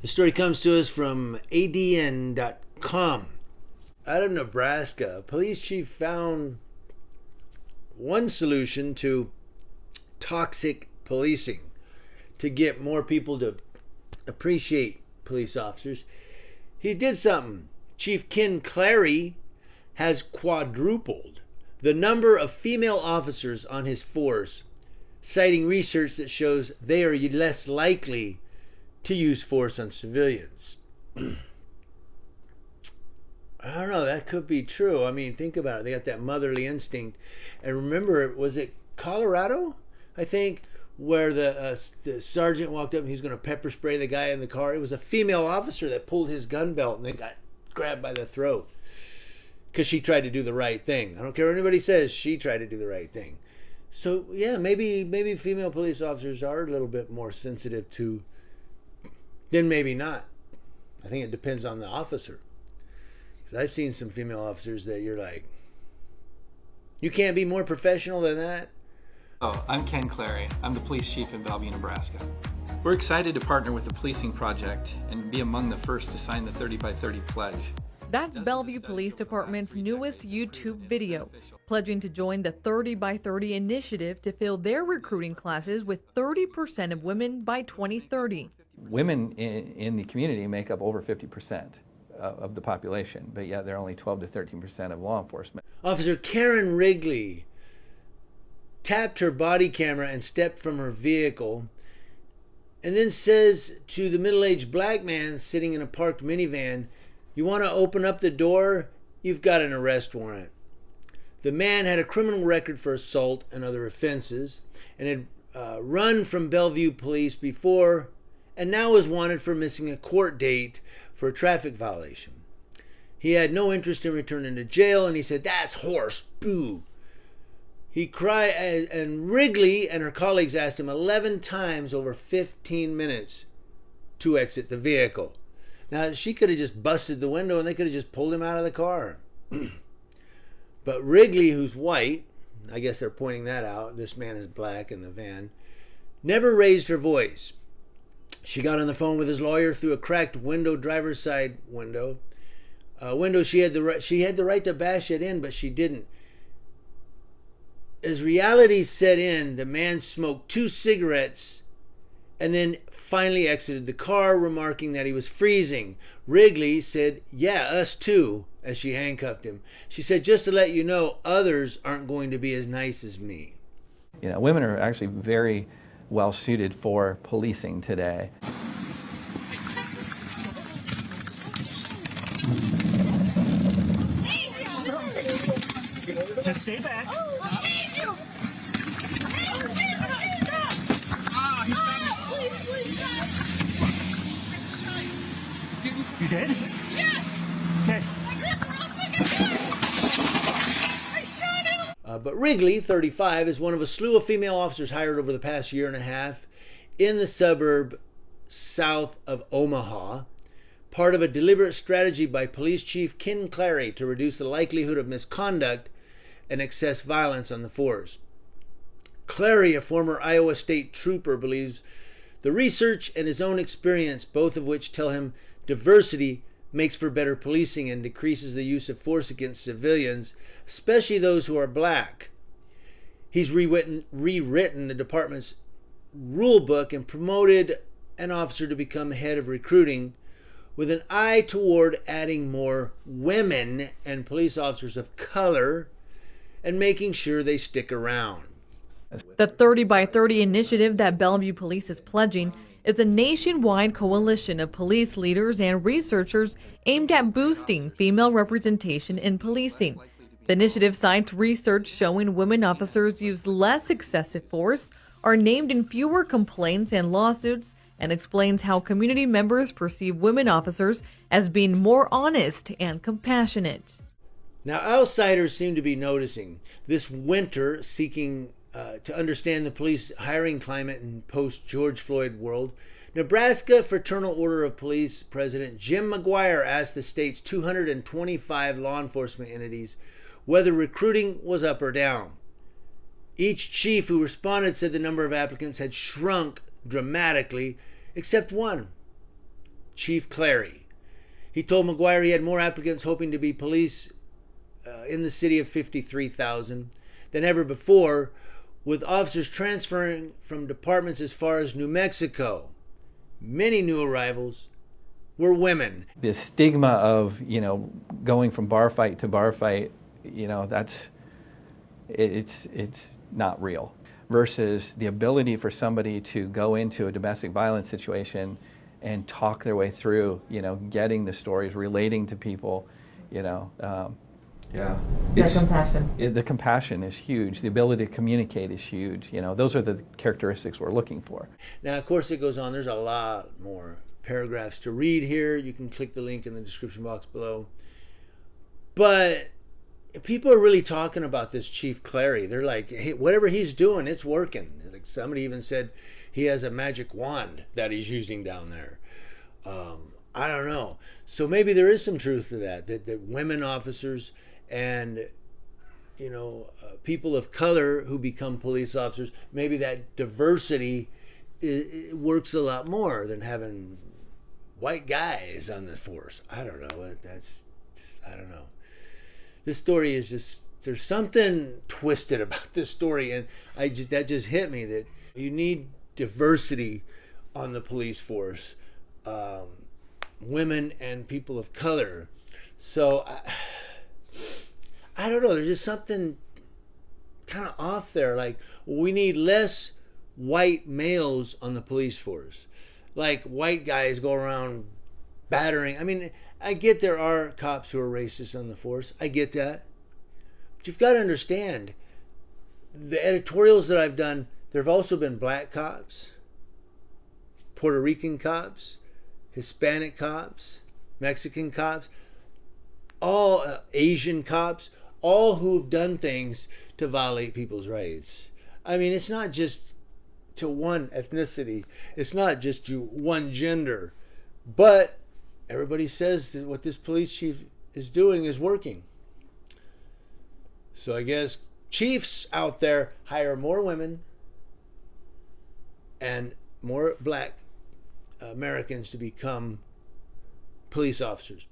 The story comes to us from adn.com. Out of Nebraska, a police chief found one solution to toxic policing to get more people to appreciate police officers. He did something. Chief Clary has quadrupled the number of female officers on his force, citing research that shows they are less likely to use force on civilians. I don't know, that could be true. I mean, think about it. They got that motherly instinct. And remember, was it Colorado, I think, where the sergeant walked up and he was going to pepper spray the guy in the car? It was a female officer that pulled his gun belt and they got grabbed by the throat because she tried to do the right thing. I don't care what anybody says, she tried to do the right thing. So, yeah, maybe female police officers are a little bit more sensitive to, then maybe not. I think it depends on the officer. I've seen some female officers that you're like, you can't be more professional than that. Oh, I'm Clary. I'm the police chief in Bellevue, Nebraska. We're excited to partner with the Policing Project and be among the first to sign the 30 by 30 pledge. That's Bellevue Police Department's newest YouTube video, pledging to join the 30 by 30 initiative to fill their recruiting classes with 30% of women by 2030. Women in the community make up over 50% of the population, but yet they're only 12 to 13% of law enforcement. Officer Karen Wrigley tapped her body camera and stepped from her vehicle and then says to the middle-aged black man sitting in a parked minivan, "You want to open up the door? You've got an arrest warrant." The man had a criminal record for assault and other offenses and had run from Bellevue police before and now was wanted for missing a court date for a traffic violation. He had no interest in returning to jail, and he said, "That's horse, boo." He cried, and Wrigley and her colleagues asked him 11 times over 15 minutes to exit the vehicle. Now, she could have just busted the window and they could have just pulled him out of the car. But Wrigley, who's white, I guess they're pointing that out, this man is black in the van, never raised her voice. She got on the phone with his lawyer through a cracked window, driver's side window. She had the right to bash it in, but she didn't. As reality set in, the man smoked 2 cigarettes and then finally exited the car, remarking that he was freezing. Wrigley said, "Yeah, us too," as she handcuffed him. She said, "Just to let you know, others aren't going to be as nice as me." You know, women are actually very well suited for policing today. Just stay back. Oh, I need you. Stop. Please stop. You did? Yes. Okay. I grabbed the wrong fucking gun. I shot him. But Wrigley, 35, is one of a slew of female officers hired over the past year and a half in the suburb south of Omaha, part of a deliberate strategy by Police Chief Clary to reduce the likelihood of misconduct and excess violence on the force. Clary, a former Iowa State trooper, believes the research and his own experience, both of which tell him diversity makes for better policing and decreases the use of force against civilians, especially those who are black. He's rewritten the department's rule book and promoted an officer to become head of recruiting with an eye toward adding more women and police officers of color and making sure they stick around. The 30 by 30 initiative that Bellevue Police is pledging is a nationwide coalition of police leaders and researchers aimed at boosting female representation in policing. The initiative cites research showing women officers use less excessive force, are named in fewer complaints and lawsuits, and explains how community members perceive women officers as being more honest and compassionate. Now, outsiders seem to be noticing this winter, seeking to understand the police hiring climate in post-George Floyd world. Nebraska Fraternal Order of Police President Jim McGuire asked the state's 225 law enforcement entities whether recruiting was up or down. Each chief who responded said the number of applicants had shrunk dramatically, except one. Chief Clary. He told McGuire he had more applicants hoping to be police in the city of 53,000 than ever before, with officers transferring from departments as far as New Mexico. Many new arrivals were women. The stigma of, going from bar fight to bar fight, it's not real. Versus the ability for somebody to go into a domestic violence situation and talk their way through, getting the stories, relating to people, That compassion. The compassion is huge. The ability to communicate is huge. Those are the characteristics we're looking for. Now, of course, it goes on. There's a lot more paragraphs to read here. You can click the link in the description box below. But people are really talking about this Chief Clary. They're like, hey, whatever he's doing, it's working. Like somebody even said he has a magic wand that he's using down there. I don't know. So maybe there is some truth to that women officers and people of color who become police officers, maybe that diversity works a lot more than having white guys on the force. I don't know. That's just, I don't know. This story is just, there's something twisted about this story, and that just hit me that you need diversity on the police force, women and people of color. So I don't know. There's just something kind of off there. Like, we need less white males on the police force. Like, white guys go around battering. I mean, I get there are cops who are racist on the force. I get that. But you've got to understand, the editorials that I've done, there have also been black cops, Puerto Rican cops, Hispanic cops, Mexican cops, all Asian cops, all who've done things to violate people's rights. I mean, it's not just to one ethnicity. It's not just to one gender. But everybody says that what this police chief is doing is working. So I guess chiefs out there hire more women and more black Americans to become police officers.